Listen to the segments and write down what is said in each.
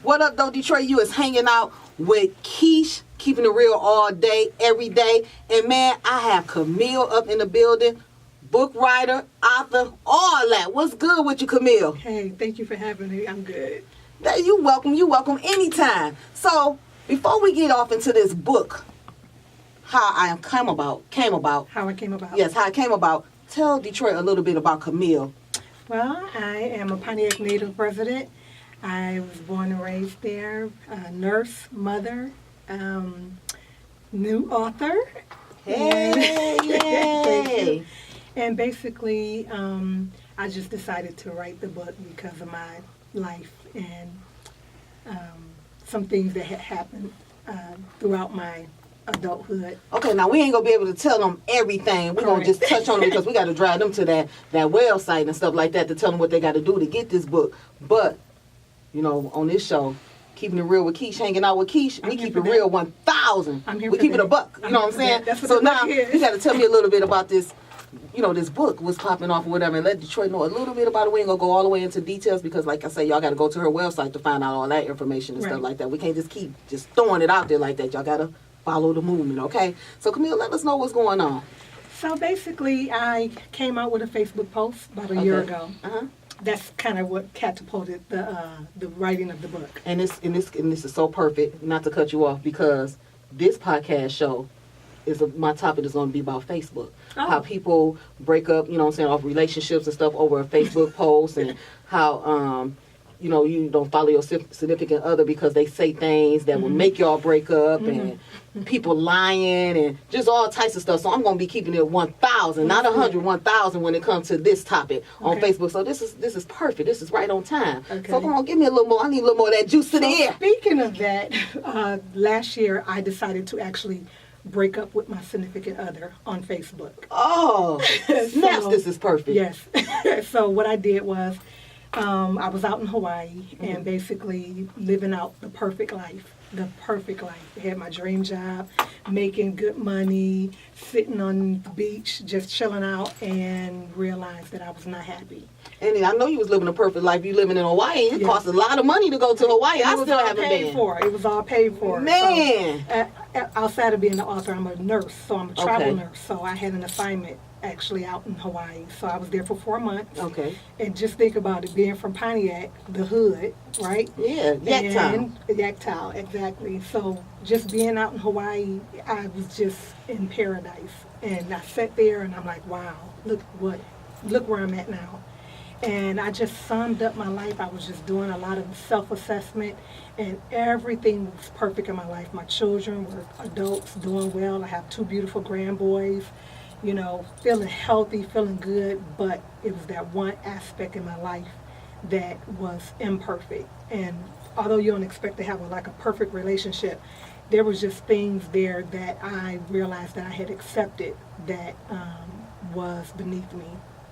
What up, though, Detroit? You is hanging out with Keish, keeping it real all day, every day. And, man, I have Camille up in the building, book writer, author, all that. What's good with you, Camille? Hey, thank you for having me. I'm good. You welcome anytime. So, before we get off into this book, how I came about. How I came about? Yes, how I came about. Tell Detroit a little bit about Camille. Well, I am a Pontiac native resident. I was born and raised there, nurse, mother, new author. Hey, yay! And basically, I just decided to write the book because of my life and some things that had happened throughout my adulthood. Okay, now we ain't gonna be able to tell them everything. We're gonna just touch on them because we gotta drive them to that website and stuff like that to tell them what they gotta do to get this book. But, you know, on this show, keeping it real with Keish, hanging out with Keish, we keep it real 1,000. We keep it a buck, you know what I'm saying? So now, you gotta tell me a little bit about this, you know, this book, what's popping off or whatever, and let Detroit know a little bit about it. We ain't gonna go all the way into details because, like I say, y'all gotta go to her website to find out all that information and stuff like that. We can't just keep just throwing it out there like that. Y'all gotta follow the movement, okay? So, Camille, let us know what's going on. So basically, I came out with a Facebook post about a year ago. That's kind of what catapulted the writing of the book. And this is so perfect, not to cut you off, because this podcast show my topic is going to be about Facebook. How people break up, you know what I'm saying, off relationships and stuff over a Facebook post, and how you know, you don't follow your significant other because they say things that will make y'all break up, and people lying and just all types of stuff. So I'm going to be keeping it 1,000, not 100, 1,000 when it comes to this topic on Facebook. So this is perfect. This is right on time. So come on, give me a little more. I need a little more of that juice to the air. Speaking of that, last year I decided to actually break up with my significant other on Facebook. Oh, snaps, this is perfect. Yes. So what I did was, I was out in Hawaii and basically living out the perfect life. I had my dream job, making good money, sitting on the beach, just chilling out, and realized that I was not happy. And I know you was living a perfect life. You living in Hawaii. It costs a lot of money to go to Hawaii. I still haven't been. It was all paid for. Man. So, outside of being an author, I'm a nurse, so I'm a travel nurse. So I had an assignment actually out in Hawaii. So I was there for 4 months. Okay. And just think about it, being from Pontiac, the hood, right? Yeah, Yaktowel, exactly. So just being out in Hawaii, I was just in paradise. And I sat there and I'm like, wow, look where I'm at now. And I just summed up my life. I was just doing a lot of self-assessment, and everything was perfect in my life. My children were adults, doing well. I have 2 beautiful grandboys, you know, feeling healthy, feeling good, but it was that one aspect in my life that was imperfect. And although you don't expect to have a perfect relationship, there was just things there that I realized that I had accepted that was beneath me.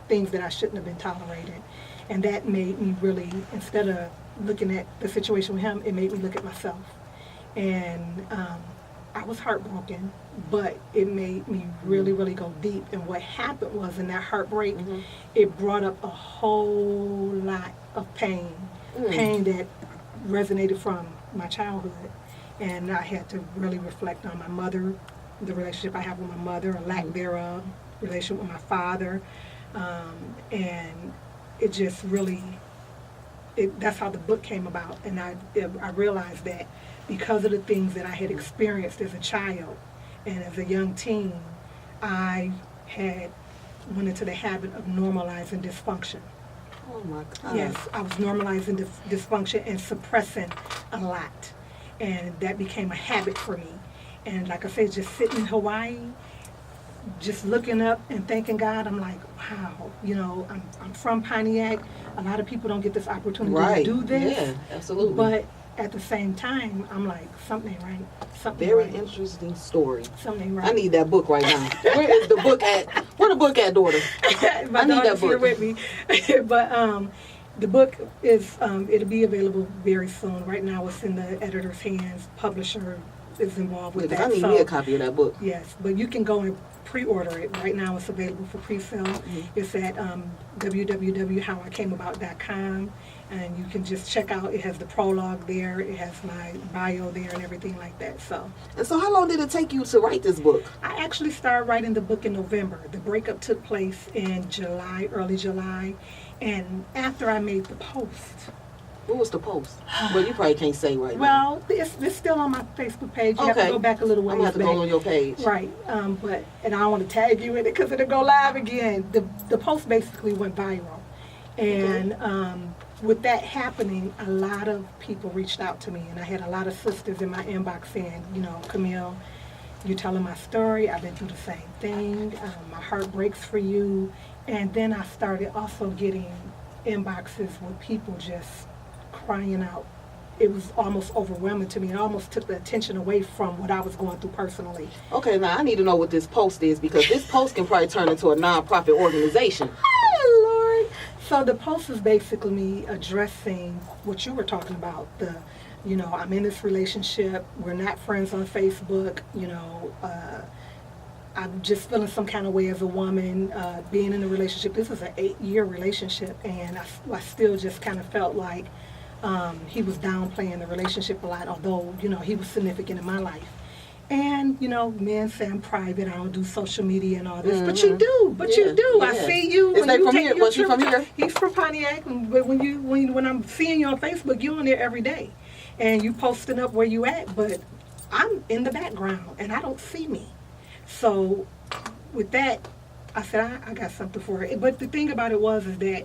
Things that I shouldn't have been tolerated. And that made me really, instead of looking at the situation with him, it made me look at myself. And I was heartbroken, but it made me really, really go deep. And what happened was, in that heartbreak, it brought up a whole lot of pain that resonated from my childhood. And I had to really reflect on my mother, the relationship I have with my mother, or lack thereof, relationship with my father. And it just really, that's how the book came about. And I realized that because of the things that I had experienced as a child and as a young teen, I had went into the habit of normalizing dysfunction. Oh my God. Yes, I was normalizing dysfunction and suppressing a lot. And that became a habit for me. And like I said, just sitting in Hawaii, just looking up and thanking God, I'm like, wow, you know, I'm from Pontiac. A lot of people don't get this opportunity to do this. Yeah, absolutely. But at the same time, I'm like, something ain't right. Something Very right. interesting story. Something ain't right. I need that book right now. Where is the book at? Where the book at, daughter? My daughter's here with me. But the book is, it'll be available very soon. Right now it's in the editor's hands. Publisher is involved with Because that. I need me a copy of that book. Yes, but you can go and pre-order it. Right now it's available for pre-sale. It's at www.howicameabout.com, and you can just check out. It has the prologue there. It has my bio there and everything like that. And so how long did it take you to write this book? I actually started writing the book in November. The breakup took place in July, early July, and after I made the post. What was the post? Well, you probably can't say right now. Well, it's still on my Facebook page. You have to go back a little ways. I'm going to have to go on your page. Right, and I don't want to tag you in it because it'll go live again. The post basically went viral, and with that happening, a lot of people reached out to me, and I had a lot of sisters in my inbox saying, Camille, you're telling my story. I've been through the same thing. My heart breaks for you. And then I started also getting inboxes with people just crying out. It was almost overwhelming to me. It almost took the attention away from what I was going through personally. Okay, now I need to know what this post is, because this post can probably turn into a nonprofit organization. Oh, Lord. So the post is basically me addressing what you were talking about. I'm in this relationship. We're not friends on Facebook. I'm just feeling some kind of way as a woman, being in a relationship. This is an 8-year relationship, and I still just kind of felt like he was downplaying the relationship a lot, although, he was significant in my life. And, men say I'm private, I don't do social media and all this, but you do, you do. Yeah. I see you. Is they from here? Was he from here? He's from Pontiac, but when I'm seeing you on Facebook, you're on there every day, and you posting up where you at, but I'm in the background, and I don't see me. So with that, I said, I got something for it. But the thing about it is that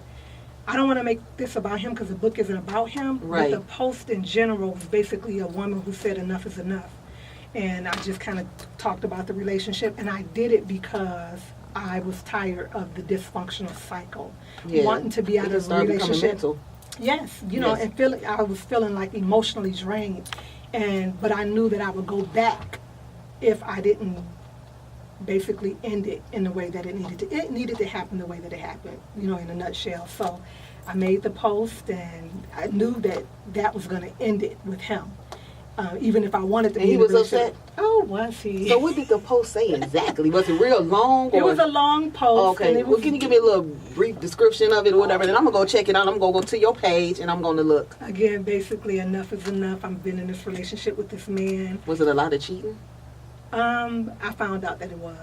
I don't want to make this about him because the book isn't about him. Right. But the post in general was basically a woman who said enough is enough. And I just kind of talked about the relationship. And I did it because I was tired of the dysfunctional cycle. Yeah. Wanting to be out of a relationship. Mental. Yes, Yes. and I was feeling like emotionally drained. But I knew that I would go back if I didn't basically end it in the way that it needed to. It needed to happen the way that it happened, in a nutshell. So I made the post, and I knew that was going to end it with him. Even if I wanted to. And he was upset? Oh, was he? So what did the post say exactly? Was it real long? It was a long post. Okay. Well, can you give me a little brief description of it or whatever? Then I'm going to go check it out. I'm going to go to your page, and I'm going to look. Again, basically, enough is enough. I've been in this relationship with this man. Was it a lot of cheating? I found out that it was.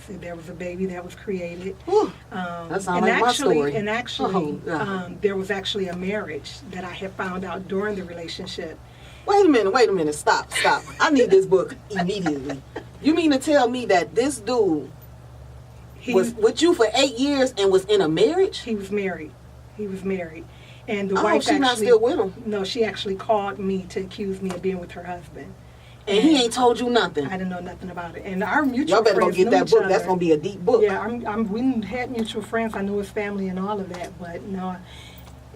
There was a baby that was created. That sounds like my story. And actually, there was actually a marriage that I had found out during the relationship. Wait a minute. Stop. I need this book immediately. You mean to tell me that this dude was with you for 8 years and was in a marriage? He was married. And the wife she not still with him? No, she actually called me to accuse me of being with her husband. And he ain't told you nothing? I didn't know nothing about it. And our mutual Y'all better friends go get that book. That's going to be a deep book. Yeah, we had mutual friends. I knew his family and all of that. But no,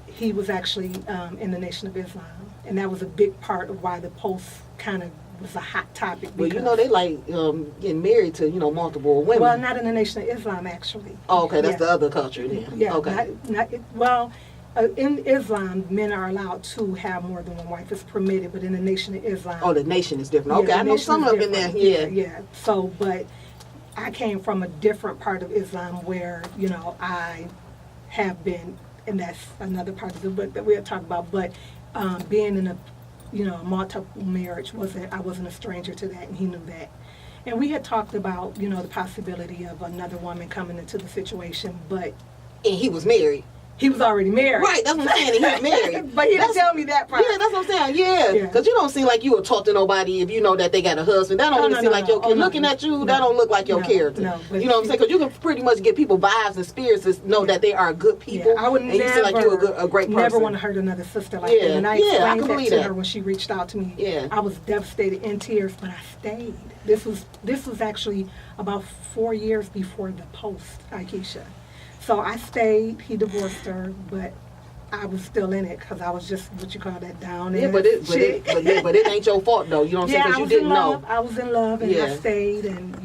he was actually in the Nation of Islam. And that was a big part of why the post kind of was a hot topic. Well, they like getting married to, multiple women. Well, not in the Nation of Islam, actually. Oh, okay. That's the other culture then. Yeah. Okay. In Islam, men are allowed to have more than one wife. It's permitted, but in the Nation of Islam... Oh, the nation is different. Okay, I know some of them in there. Yeah. So, but I came from a different part of Islam where, I have been, and that's another part of the book that we'll talk about, but being in a multiple marriage, I wasn't a stranger to that, and he knew that. And we had talked about, the possibility of another woman coming into the situation, but... And he was married. He was already married. Right, that's what I'm saying. He was married. But he didn't tell me that part. Yeah, that's what I'm saying. Yeah. Because you don't seem like you would talk to nobody if you know that they got a husband. That don't seem like your character. Looking at you, that don't look like your character. No, you know what I'm saying? Because you can pretty much get people vibes and spirits to know that they are good people. Yeah, I would and you seem like you're a great person. Never want to hurt another sister like that. And I explained that to her when she reached out to me. Yeah. I was devastated, in tears, but I stayed. This was actually about 4 years before the post, Aikisha. So I stayed. He divorced her, but I was still in it because I was just what you call that down. Yeah, but it ain't your fault though. You know what I'm saying? Because you didn't know. I was in love, and I stayed, and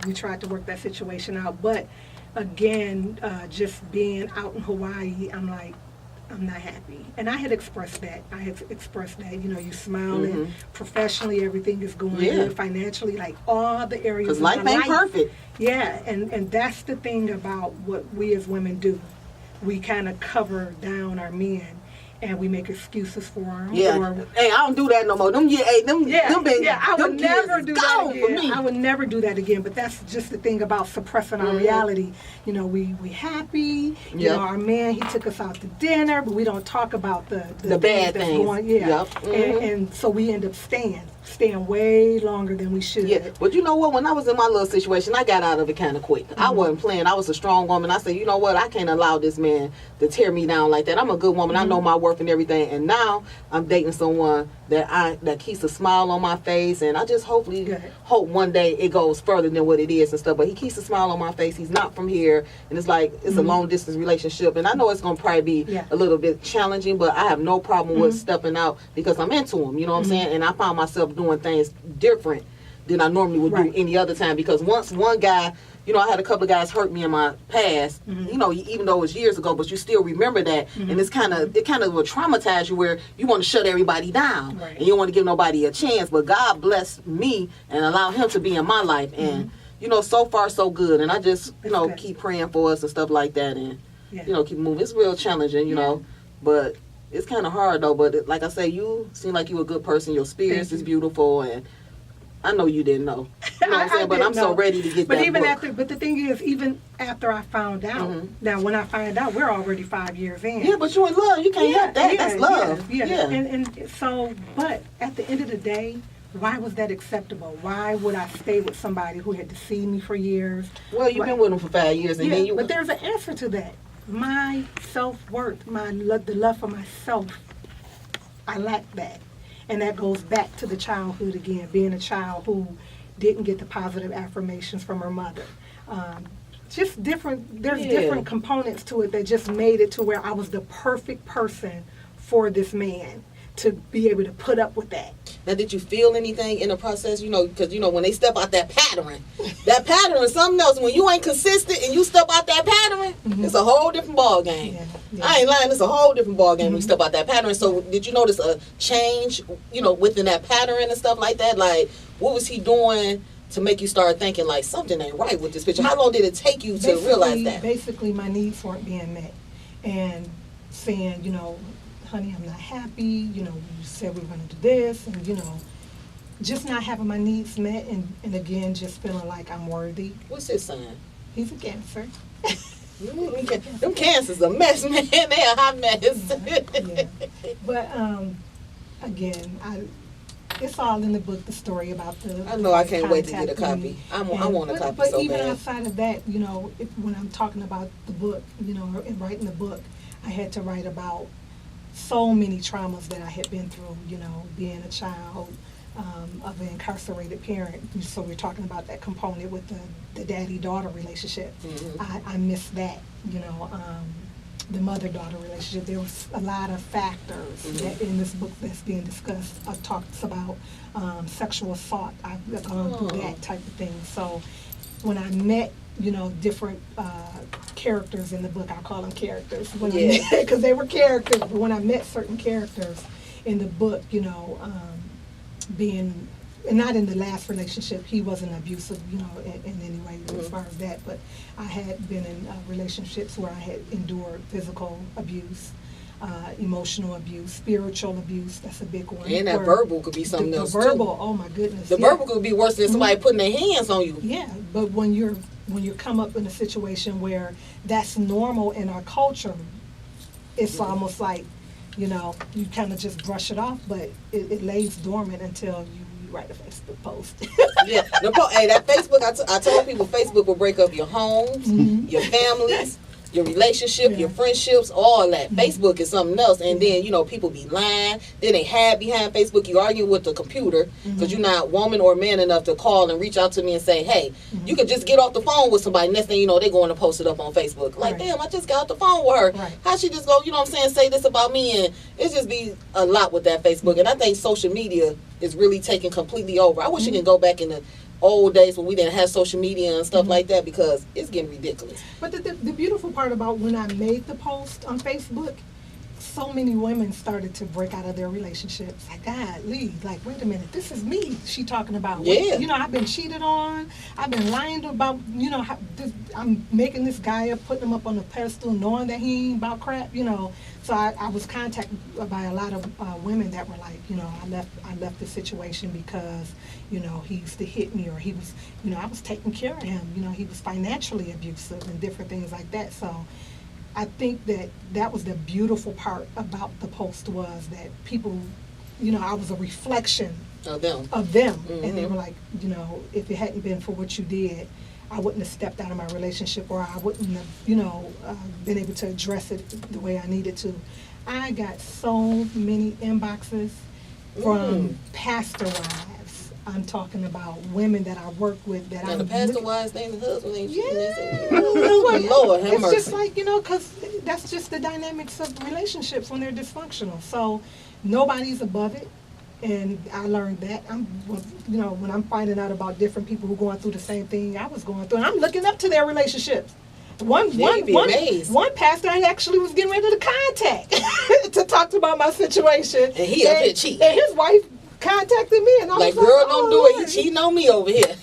we tried to work that situation out. But again, just being out in Hawaii, I'm like, I'm not happy. And I had expressed that. You know, you smiling, professionally, everything is going good, financially, like all the areas Because of life my ain't perfect. Yeah, and that's the thing about what we as women do. We kind of cover down our men. And we make excuses for them. Yeah. Hey, I don't do that no more. Them I would never do that for me. again. I would never do that again. But that's just the thing about suppressing our reality. You know, we happy. You know, our man, he took us out to dinner, but we don't talk about the bad that's things. going. And so we end up staying way longer than we should. Yeah, but you know what? When I was in my little situation, I got out of it kind of quick. I wasn't playing. I was a strong woman. I said, you know what? I can't allow this man to tear me down like that. I'm a good woman. I know my worth and everything. And now I'm dating someone that keeps a smile on my face, and I just hope one day it goes further than what it is and stuff. But he keeps a smile on my face. He's not from here, and it's like it's a long distance relationship. And I know it's gonna probably be a little bit challenging, but I have no problem with stepping out because I'm into him. You know what I'm saying? And I found myself doing things different than I normally would do any other time, because once one guy, you know, I had a couple of guys hurt me in my past, you know, even though it was years ago, but you still remember that, and it kind of will traumatize you where you want to shut everybody down, and you don't want to give nobody a chance. But God blessed me and allowed him to be in my life, and you know, so far so good. And I just, you know, keep praying for us and stuff like that, and you know, keep moving. It's real challenging, you know, but it's kind of hard though. But like I say, you seem like you a good person. Your spirits is beautiful, and I know you didn't know. You know what I'm saying? But I'm so ready to get that book. But the thing is, even after I found out, now when I find out, we're already 5 years in. Yeah, but you in love. You can't help that. That's love. Yeah. And so, but at the end of the day, why was that acceptable? Why would I stay with somebody who had deceived me for years? Well, you've been with him for 5 years, and then you. But there's an answer to that. My self-worth, the love for myself, I lack that. And that goes back to the childhood again, being a child who didn't get the positive affirmations from her mother. Just different, there's different components to it that just made it to where I was the perfect person for this man to be able to put up with that. Now, did you feel anything in the process? You know, because, you know, when they step out that pattern is something else. When you ain't consistent and you step out that pattern, it's a whole different ball game. I ain't lying. It's a whole different ball game when you step out that pattern. So did you notice a change, you know, within that pattern and stuff like that? Like, what was he doing to make you start thinking, like, something ain't right with this picture? How long did it take you to realize that? Basically, my needs weren't being met. And saying, you know, honey, I'm not happy, you know, you said we were going to do this, and, you know, just not having my needs met, and again, just feeling like I'm worthy. What's his sign? He's a Cancer. Them Cancers a mess, man. They a hot mess. But, again, it's all in the book, the story about the... I know, I can't wait to get a copy. I want a copy but so even bad. outside of that, you know, when I'm talking about the book, you know, and writing the book, I had to write about so many traumas that I had been through, you know, being a child of an incarcerated parent. So we're talking about that component with the daddy-daughter relationship. I missed that, you know, the mother-daughter relationship. There was a lot of factors that in this book that's being discussed. Talks about sexual assault. I've gone through that type of thing. So when I met, you know, different characters in the book, I call them characters, because they were characters, but when I met certain characters in the book, you know, being, and not in the last relationship, he wasn't abusive, you know, in any way as far as that, but I had been in relationships where I had endured physical abuse, emotional abuse, spiritual abuse. That's a big one. And that verbal could be something else too. The verbal, oh my goodness. The verbal could be worse than somebody putting their hands on you. Yeah, but when you come up in a situation where that's normal in our culture, it's almost like, you know, you kind of just brush it off, but it lays dormant until you write a Facebook post. Hey, that Facebook, I told people Facebook will break up your homes, your families, your relationship, your friendships, all that. Facebook is something else. And then, you know, people be lying. Then they hide behind Facebook. You argue with the computer because you're not woman or man enough to call and reach out to me and say, hey, you could just get off the phone with somebody. Next thing you know, they're going to post it up on Facebook. Like, damn, I just got off the phone with her. How she just go, you know what I'm saying, say this about me? And it's just be a lot with that Facebook. And I think social media is really taking completely over. I wish you can go back in the old days when we didn't have social media and stuff like that, because it's getting ridiculous. But the beautiful part about when I made the post on Facebook, so many women started to break out of their relationships. Like, God, Lee, like, wait a minute, this is me. She talking about, Yeah. you know, I've been cheated on. I've been lying about, you know, I'm making this guy up, putting him up on a pedestal, knowing that he ain't about crap, you know. So I was contacted by a lot of women that were like, you know, I left the situation because, you know, he used to hit me, or he was, you know, I was taking care of him. You know, he was financially abusive and different things like that. So I think that was the beautiful part about the post, was that people, you know, I was a reflection Of them. and they were like, you know, if it hadn't been for what you did, I wouldn't have stepped out of my relationship, or I wouldn't have, you know, been able to address it the way I needed to. I got so many inboxes from pastor wives. I'm talking about women that I work with that And the pastor wives think the husband ain't cheating. Yeah. Lord have It's mercy. just like, you know, because that's just the dynamics of relationships when they're dysfunctional. So nobody's above it. And I learned that. You know, when I'm finding out about different people who are going through the same thing I was going through, and I'm looking up to their relationships. One pastor I actually was getting ready to contact to talk about my situation. And he up here cheating. And his wife contacted me, and I Like, was like, girl, oh, don't do Lord. it. You cheating on me over here.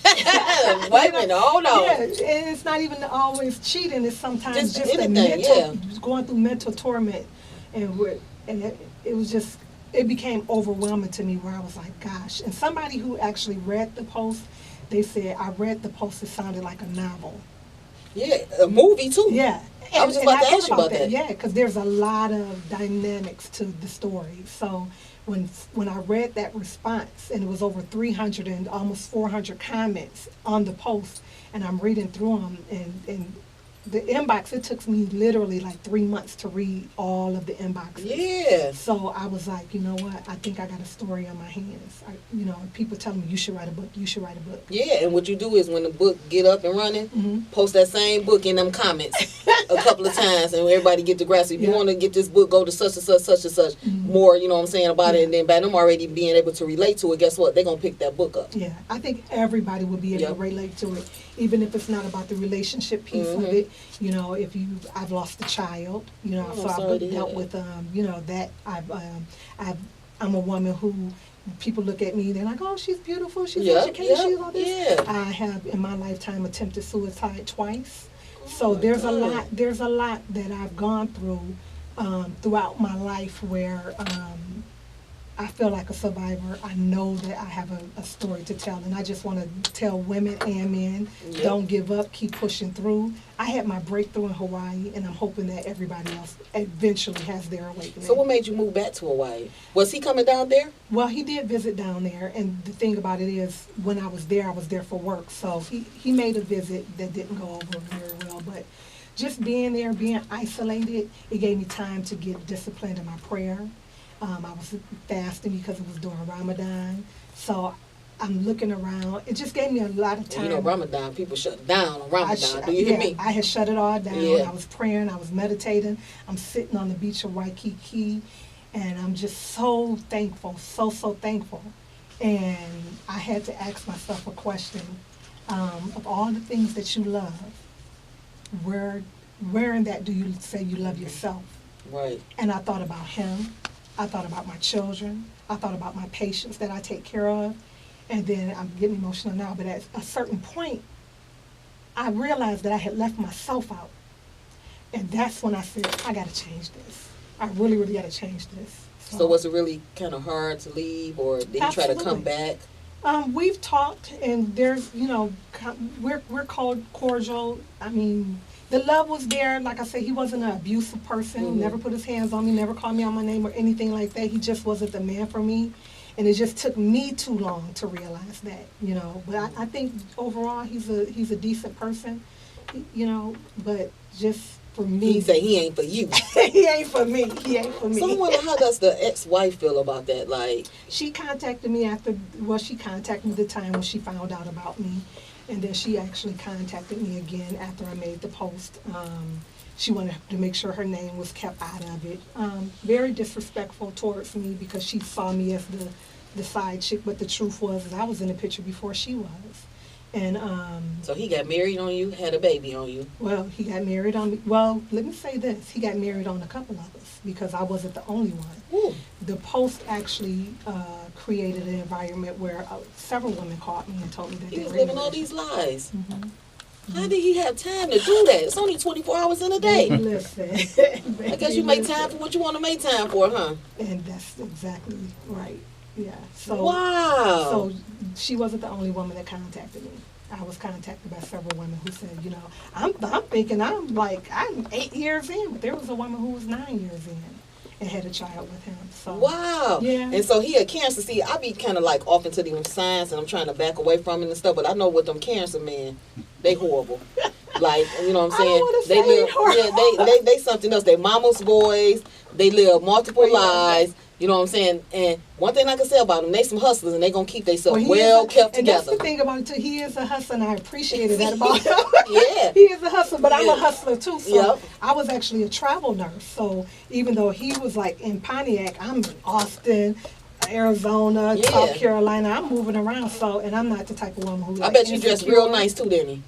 Wait a minute, hold on. Yeah, and it's not even always cheating. It's sometimes just that anything, mental, going through mental torment, and it was just, it became overwhelming to me, where I was like, gosh. And somebody who actually read the post, they said, I read the post, it sounded like a novel. Yeah, a movie too. Yeah. I was just about to thought ask you about that. Yeah, because there's a lot of dynamics to the story. So when I read that response, and it was over 300 and almost 400 comments on the post, and I'm reading through them, and the inbox, it took me literally like 3 months to read all of the inboxes. Yeah. So I was like, you know what? I think I got a story on my hands. You know, people tell me, you should write a book. You should write a book. Yeah, and what you do is when the book get up and running, post that same book in them comments a couple of times, and everybody get the grasp. If you want to get this book, go to such and such, such and such. More, you know what I'm saying, about it. And then by them already being able to relate to it, guess what? They're going to pick that book up. Yeah, I think everybody would be able to relate to it, even if it's not about the relationship piece of it. You know, I've lost a child, you know, so I've dealt with, you know, that I'm a woman who people look at me, they're like, oh, she's beautiful, she's educated, she's all this. I have in my lifetime attempted suicide twice. So there's a lot that I've gone through throughout my life where I feel like a survivor. I know that I have a story to tell, and I just want to tell women and men, don't give up, keep pushing through. I had my breakthrough in Hawaii, and I'm hoping that everybody else eventually has their awakening. So what made you move back to Hawaii? Was he coming down there? Well, he did visit down there, and the thing about it is, when I was there for work, so he made a visit that didn't go over very well, but just being there, being isolated, it gave me time to get disciplined in my prayer. I was fasting because it was during Ramadan. So I'm looking around. It just gave me a lot of time. You know, Ramadan, people shut down on Ramadan. Do you hear me? I had shut it all down. Yeah. I was praying. I was meditating. I'm sitting on the beach of Waikiki, and I'm just so thankful, so thankful. And I had to ask myself a question. Of all the things that you love, where in that do you say you love yourself? Right. And I thought about him. I thought about my children. I thought about my patients that I take care of. And then I'm getting emotional now, but at a certain point, I realized that I had left myself out. And that's when I said, I got to change this. I really, really got to change this. So was it really kind of hard to leave, or did you try to come back? We've talked, and there's, you know, we're called cordial. I mean, the love was there. Like I said, he wasn't an abusive person. Never put his hands on me, never called me on my name or anything like that. He just wasn't the man for me. And it just took me too long to realize that, you know. But I think overall he's a decent person, you know, but just for me. He said he ain't for you. He ain't for me. He ain't for me. So I wonder, how does the ex-wife feel about that? Like, she contacted me she contacted me the time when she found out about me. And then she actually contacted me again after I made the post. She wanted to make sure her name was kept out of it. Very disrespectful towards me because she saw me as the side chick, but the truth was I was in the picture before she was. And So he got married on you, had a baby on you. well, he got married on me. Well, let me say this: he got married on a couple of us because I wasn't the only one. Ooh. The post actually created an environment where several women called me and told me that He they was were in living a all these lies. Mhm. How did he have time to do that? It's only 24 hours in a day. Listen, I guess you make time for what you want to make time for, huh? and that's exactly right. Yeah. So Wow. so she wasn't the only woman that contacted me. I was contacted by several women who said, you know, I'm thinking I'm 8 years in, but there was a woman who was 9 years in and had a child with him. So Wow. Yeah. And so he a Cancer. See, I be kind of like off into them signs, and I'm trying to back away from it and stuff. But I know with them Cancer men, they horrible. Like, you know what I'm I don't saying? wanna They say live, horrible. yeah, they something else. They mama's boys. They live multiple lives. You know what I'm saying? And one thing I can say about them, they some hustlers, and they gonna keep themselves he well is kept and together. that's the thing about it too. He is a hustler, and I appreciated that about him. Yeah. He is a hustler, but I'm Yeah. a hustler too. So Yep. I was actually a travel nurse. So even though he was like in Pontiac, I'm in Austin, Arizona, Yeah. South Carolina. I'm moving around. So, and I'm not the type of woman who. I bet you dressed real nice too, didn't he?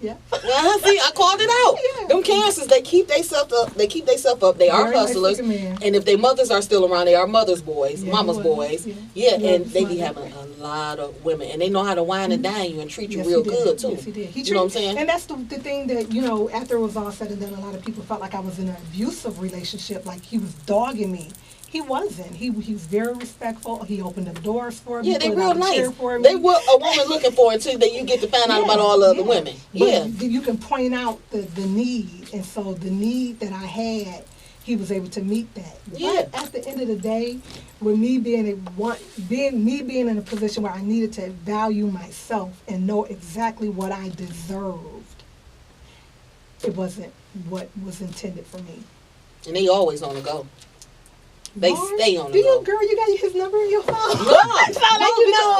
Yeah. See, I called it out. Yeah. Them Cancers, they keep themselves up. They keep themselves up. They are Very nice hustlers, looking man. and if their mothers are still around, they are mothers' boys, Yeah, mama's he was. boys. Yeah. Yeah, Yeah, and his they be mother. having a lot of women, and they know how to wine and dine you and treat you Yes, real he did. good too. Yes, he did. You know what I'm saying? And that's the thing that, you know, after it was all said and done, a lot of people felt like I was in an abusive relationship, like he was dogging me. He wasn't. He was very respectful. He opened the doors for me. Yeah, they put real out a chair nice. for me. They what a woman looking for until that you get to find out about all the other women. But Yeah, you can point out the need, and so the need that I had, he was able to meet that. Yeah. But at the end of the day, with me being in a position where I needed to value myself and know exactly what I deserved, it wasn't what was intended for me. and they always on the go. They Lord, stay on do the go. you, girl, you got his number in your phone?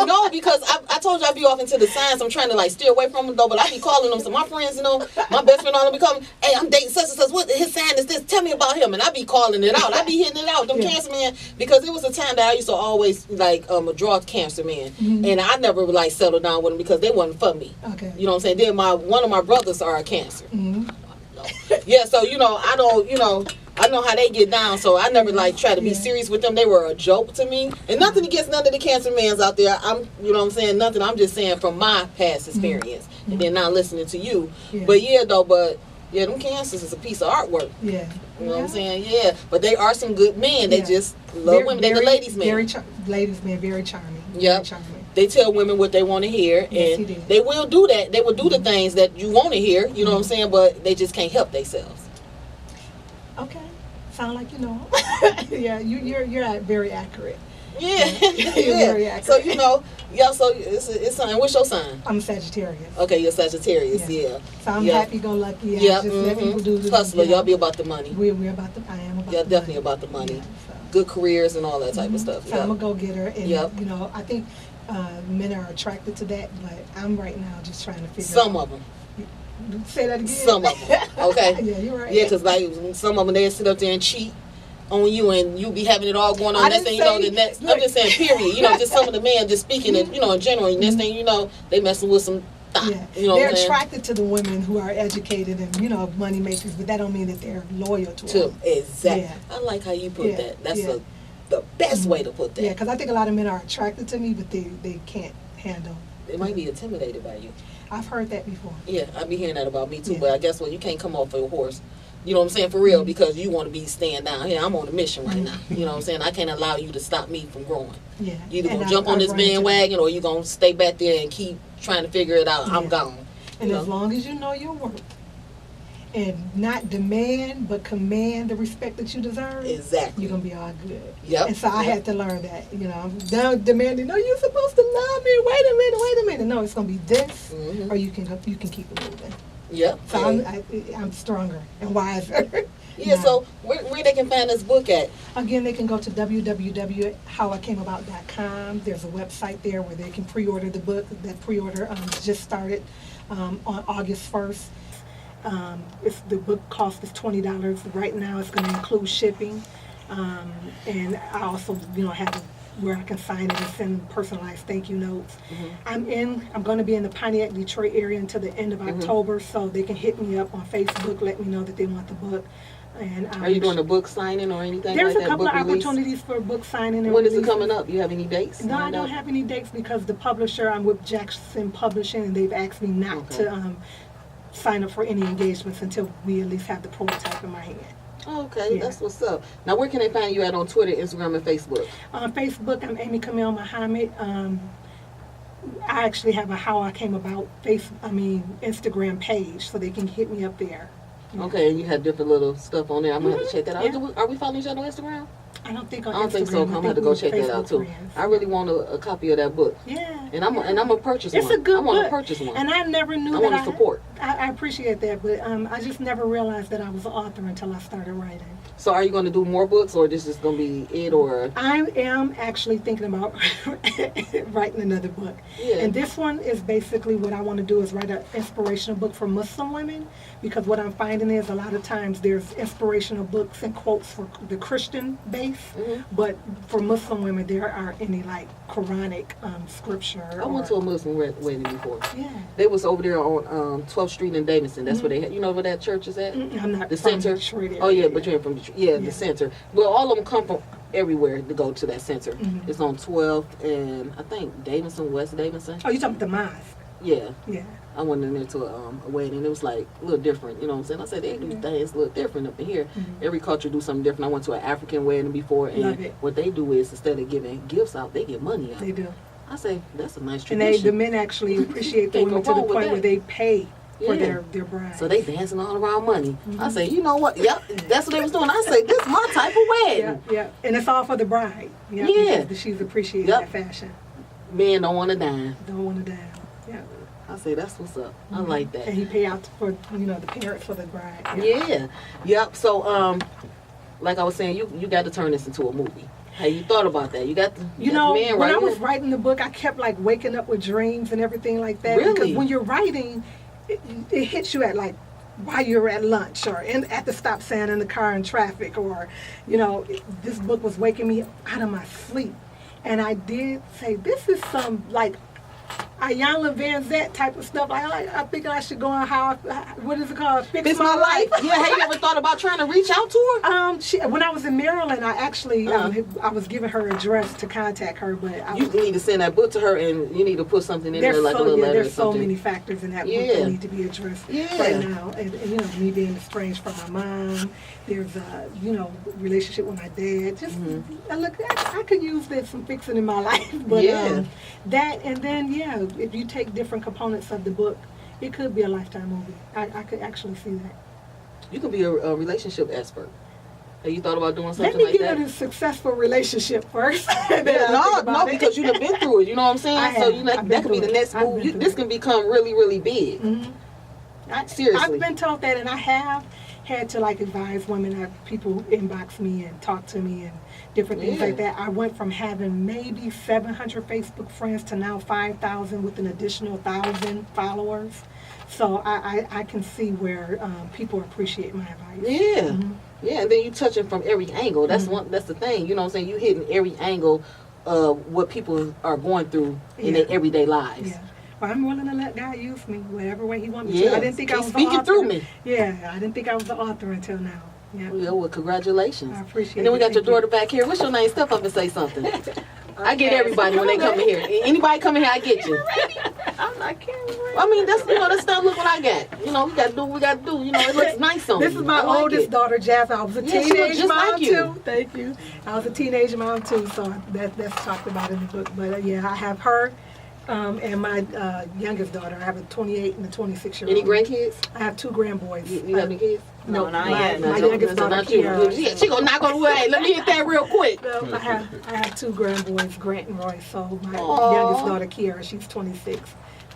No, because I told you I be off into the signs. I'm trying to like steer away from them though, but I be calling them. So my friends, you know, my best friend, all them be calling. Hey, I'm dating such and such. What his sign is this? Tell me about him. And I be calling it out. I be hitting it out. Them Yeah. Cancer men, because it was a time that I used to always like draw Cancer men, Mhm. and I never like settled down with them because they wasn't for me. Okay. You know what I'm saying? Then one of my brothers are a Cancer. Mhm. Yeah, so you know, I don't, you know, I know how they get down, so I never like try to be Yeah. serious with them. They were a joke to me, and nothing against none of the Cancer mans out there. You know what I'm saying? Nothing. I'm just saying from my past experience, and then now listening to you. Yeah. But yeah, them Cancers is a piece of artwork. Yeah. You know what I'm saying? Yeah, but they are some good men. They Yeah. just love women. They the ladies man. Ladies man, very charming. Yep. Very charming. They tell women what they want to hear, Yes, and he did. they will do that. They will do the things that you want to hear. You know what I'm saying? But they just can't help themselves. Okay. Sound like you know. Yeah, you're very accurate. Yeah, very yeah. accurate. So you know, yeah. So it's sign. What's your sign? I'm Sagittarius. Okay, you're Sagittarius. Yeah. Yeah. So I'm Yeah. happy-go-lucky. I Yeah. just let people do the Hustler. you know. Y'all be about the money. We're about the. I am about. Yeah, the definitely money. about the money. Yeah, so. Good careers and all that type of Mhm. stuff. So I'm a Yeah. go-getter, and Yep. you know, I think men are attracted to that, but I'm right now just trying to figure Some out. of them. Say that again. Some of them. Okay. Yeah, you're right. Yeah, because like some of them they sit up there and cheat on you, and you be having it all going on. I Next didn't thing you know, say- the next. I'm look. just saying, period. You know, just some of the men just speaking, you know, in general. Next thing you know, they messing with some. Thought, Yeah, you know they're what I'm saying? attracted to the women who are educated and you know money makers, but that don't mean that they're loyal to To them. exactly. Yeah. I like how you put Yeah, that. That's yeah. the best way to put that. Yeah, because I think a lot of men are attracted to me, but they can't handle. They might be intimidated by you. I've heard that before. Yeah, I be hearing that about me too. Yeah. But I guess what, you can't come off a horse. You know what I'm saying? For real, because you want to be staying down here. I'm on a mission right now. You know what I'm saying? I can't allow you to stop me from growing. Yeah. You either And gonna jump on I've this run into that. bandwagon or you gonna stay back there and keep trying to figure it out. I'm Yeah. gone. And You as know? long as you know your worth and not demand but command the respect that you deserve, Exactly. you're gonna be all good. Yep. And so I Yep. had to learn that. You know, I'm down demanding. No, you're supposed to love me. Wait a minute. No, it's gonna be this, Mhm. or you can keep it moving. Yep. So Yeah. I'm stronger and wiser. Yeah, now. so where they can find this book at? Again, they can go to www.howicameabout.com. There's a website there where they can pre-order the book. That pre-order just started on August 1st. The book cost is $20. Right now, it's going to include shipping, and I also, have where I can sign it and send personalized thank you notes. Mm-hmm. I'm going to be in the Pontiac, Detroit area until the end of Mm-hmm. October, so they can hit me up on Facebook, let me know that they want the book. And Are you doing a book signing or anything there's like that? a couple Book of release? opportunities for book signing. And When is it releases. coming up? You have any dates? No, I lined don't up? have any dates because the publisher, I'm with Jackson Publishing, and they've asked me not Okay. to sign up for any engagements until we at least have the prototype in my hand. Oh, okay, Yeah. that's what's up. Now, where can they find you at on Twitter, Instagram, and Facebook? On Facebook, I'm Amy Camille Muhammad. I actually have a How I Came About Instagram page, so they can hit me up there. Okay, and you had different little stuff on there. I'm gonna have to check that out. Yeah. Are we following each other on Instagram? I don't think on I don't Instagram. think so. I'm gonna have to go check that out too. I really want a copy of that book, Yeah. and I'm gonna purchase It's one. a good I want to book. purchase one. And I never knew I that want to support. I appreciate that, but I just never realized that I was an author until I started writing. So, are you going to do more books, or this is going to be it, or? I am actually thinking about writing another book. Yeah. And this one is basically what I want to do is write an inspirational book for Muslim women, because what I'm finding is a lot of times there's inspirational books and quotes for the Christian base, Mhm. but for Muslim women there aren't any like Quranic scripture. I went to a Muslim wedding before. Yeah. They was over there on 12th Street in Davidson. That's where they had. You know where that church is at? I'm not The from center. Detroit area. Oh yeah, but you're from Detroit. Yeah, Yeah. the center. Well, all of them come from everywhere to go to that center. Mhm. It's on 12th and I think Davidson, West Davidson. Oh, you talking about the mosque? Yeah, Yeah. I went in there to a wedding. It was like a little different. You know what I'm saying? I said they do things a little different up in here. Every culture do something different. I went to an African wedding before, and Love it. what they do is instead of giving gifts out, they give money out. They do. I say that's a nice And tradition. the men actually appreciate the Can't women go to the wrong with point that. where they pay for Yeah. their bride. So they dancing all around money. I say, you know what? Yep, that's what they was doing. I say, this is my type of wedding. Yeah, yeah. And it's all for the bride. Yeah. Yeah. Because she's appreciating Yep. that fashion. Men don't want to dine. Don't want to down. Yeah. I say, that's what's up. I like that. And he pay out for, the parents for the bride. Yeah. Yep. So, like I was saying, you got to turn this into a movie. Hey, you thought about that? You got the man when right I was here. writing the book, I kept like waking up with dreams and everything like that. Really? Because when you're writing, it hits you at like while you're at lunch or at the stop sign in the car in traffic, or this book was waking me out of my sleep. And I did say, this is some like Iyanla Vanzant type of stuff. I think I should go on what is it called? Fix My Life. Yeah. Have you ever thought about trying to reach out to her? When I was in Maryland, I actually Uh-huh. I was giving her address to contact her, but You need to send that book to her, and you need to put something in there, like a little letter or there's so something. many factors in that book Yeah. that need to be addressed Yeah. right now. And me being estranged from my mom, there's a relationship with my dad. Just I could use some fixing in my life, but Yeah. that, and then if you take different components of the book, it could be a lifetime movie. I could actually see that. You can be a relationship expert. Have you thought about doing Let something me like get that? in a successful relationship first. No, because you've been through it. You know what I'm saying? I So have. I've that could be been the through next it. I've move. been through This it. can become really, really big. Seriously. I've been told that, and I have had to advise women. People inbox me and talk to me and different things Yeah. like that. I went from having maybe 700 Facebook friends to now 5,000 with an additional 1,000 followers. So I can see where people appreciate my advice. Yeah. Yeah, and then you touch it from every angle. That's that's the thing. You know what I'm saying? You hitting every angle of what people are going through in their everyday lives. Yeah. Well, I'm willing to let God use me whatever way He wants me Yeah. to. I didn't think I Keep was the speaking author. through me. Yeah, I didn't think I was the author until now. Yeah. Yeah, well, congratulations. I appreciate And then we it. got your Thank you. daughter back here. What's your name? Step up and say something. I get everybody when they come in here. Anybody come in here, I get you. I'm not camera ready. I mean, that's stuff. Look what I got. We got to do what we got to do. It looks nice on This you. is my I like oldest it. daughter, Jazz. I was a Yeah, she look teenage just mom like you. too. Thank you. I was a teenage mom too, so that's talked about in the book. But I have her and my youngest daughter. I have a 28 and a 26-year-old. Any grandkids? I have 2 grandboys. You have any kids? No, not my, yet. my No, youngest no, daughter, not you. Kiara. Yeah, she gonna knock on the way. Hey, let me hit that real quick. No, I have 2 grandboys, Grant and Roy. So my Aw. youngest daughter, Kiara, she's 26,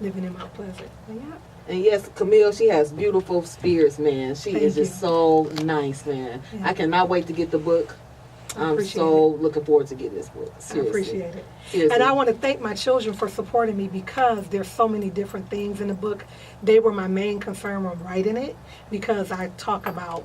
living in Mount Pleasant. But yeah. And yes, Camille, she has beautiful spirits, man. She Thank is just you. so nice, man. Yeah. I cannot wait to get the book. I I'm appreciate so looking forward to getting this book. I Seriously. appreciate it. Seriously. And I want to thank my children for supporting me because there's so many different things in the book. They were my main concern when writing it because I talk about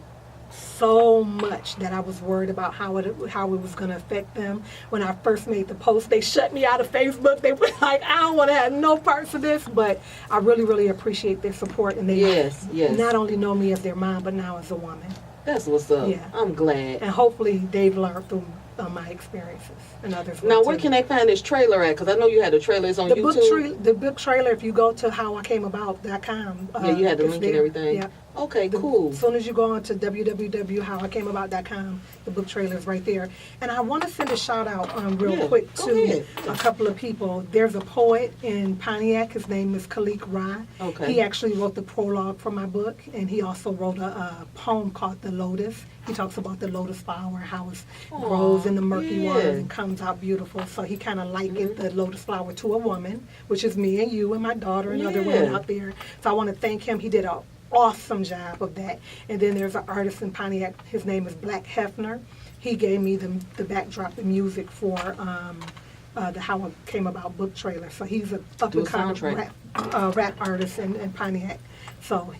so much that I was worried about how it was going to affect them. When I first made the post, they shut me out of Facebook. They were like, I don't want to have no parts of this. But I really, really appreciate their support. And they Yes. not only know me as their mom, but now as a woman. That's what's up. Yeah. I'm glad. And hopefully they've learned through my experiences and others. Now, will where too. can they find this trailer at? Because I know you had a trailer. It's on the YouTube. the book trailer, if you go to howicameabout.com. Yeah, you had the it's link and there. everything. Yeah. Okay, cool. As soon as you go on to www.howicameabout.com, the book trailer is right there. And I want to send a shout out real Yeah, quick go to ahead. a couple of people. There's a poet in Pontiac. His name is Khalik Rai. Okay. He actually wrote the prologue for my book, and he also wrote a poem called The Lotus. He talks about the lotus flower, how it grows in the murky yeah. waters and comes out beautiful. So he kind of likened the lotus flower to a woman, which is me and you and my daughter and other women Yeah. out there. So I want to thank him. He did an awesome job of that. And then there's an artist in Pontiac. His name is Black Hefner. He gave me the backdrop, the music for the How I Came About book trailer. So he's a up and coming soundtrack. rap artist in Pontiac. So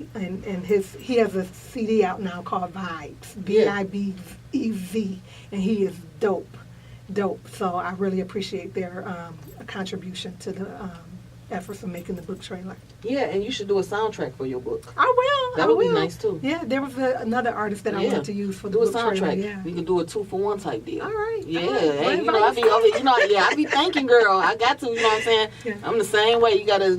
he has a CD out now called Vibes, Vibez, and he is dope. So I really appreciate their contribution to the efforts of making the book trailer. Yeah, and you should do a soundtrack for your book. I will. That I would be will. nice, too. Yeah, there was another artist that I Yeah. wanted to use for the Do a book trailer. soundtrack. Yeah. You can do a 2-for-1 type deal. All right. Yeah, all right. hey, Well, I be thinking, girl. I got to, you know what I'm saying? Yeah. I'm the same way. You gotta,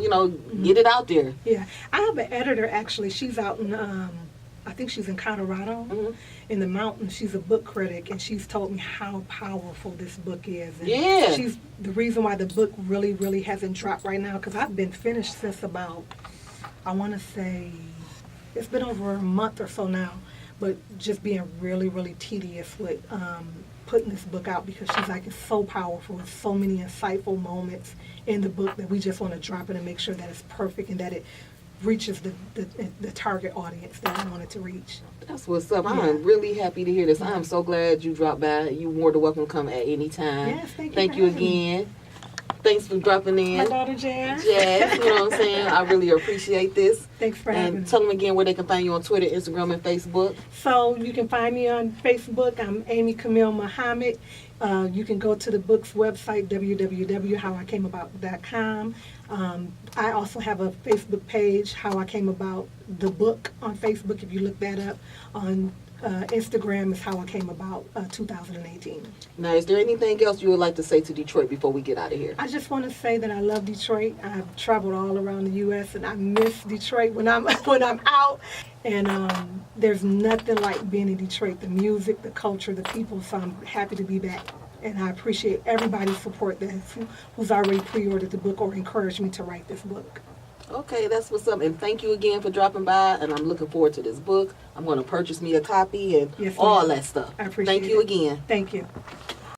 get it out there. Yeah, I have an editor actually. She's out in, I think she's in Colorado, Mhm. in the mountains. She's a book critic, and she's told me how powerful this book is. And Yeah. she's the reason why the book really, really hasn't dropped right now, because I've been finished since about, I want to say, it's been over a month or so now, but just being really, really tedious with putting this book out, because she's like, it's so powerful. It's so many insightful moments in the book that we just want to drop it and make sure that it's perfect and that it reaches the target audience that I want it to reach. That's what's up. Yeah. I'm really happy to hear this. I'm so glad you dropped by. You're more than welcome to come at any time. Yes, thank you Thank for you having me. again. Thanks for dropping in. My daughter Jazz. Jazz, you know what I'm saying? I really appreciate this. Thanks for having And me. tell them again where they can find you on Twitter, Instagram, and Facebook. So you can find me on Facebook. I'm Amy Camille Muhammad. You can go to the book's website, www.howicameabout.com. I also have a Facebook page, How I Came About the Book on Facebook, if you look that up. On Instagram is How I Came About 2018. Now, is there anything else you would like to say to Detroit before we get out of here? I just want to say that I love Detroit. I've traveled all around the U.S. and I miss Detroit when I'm out. And there's nothing like being in Detroit. The music, the culture, the people. So I'm happy to be back. And I appreciate everybody's support who's already pre-ordered the book or encouraged me to write this book. Okay, that's what's up. And thank you again for dropping by. And I'm looking forward to this book. I'm going to purchase me a copy and Yes, all ma'am. that stuff. I appreciate Thank you it. again. Thank you.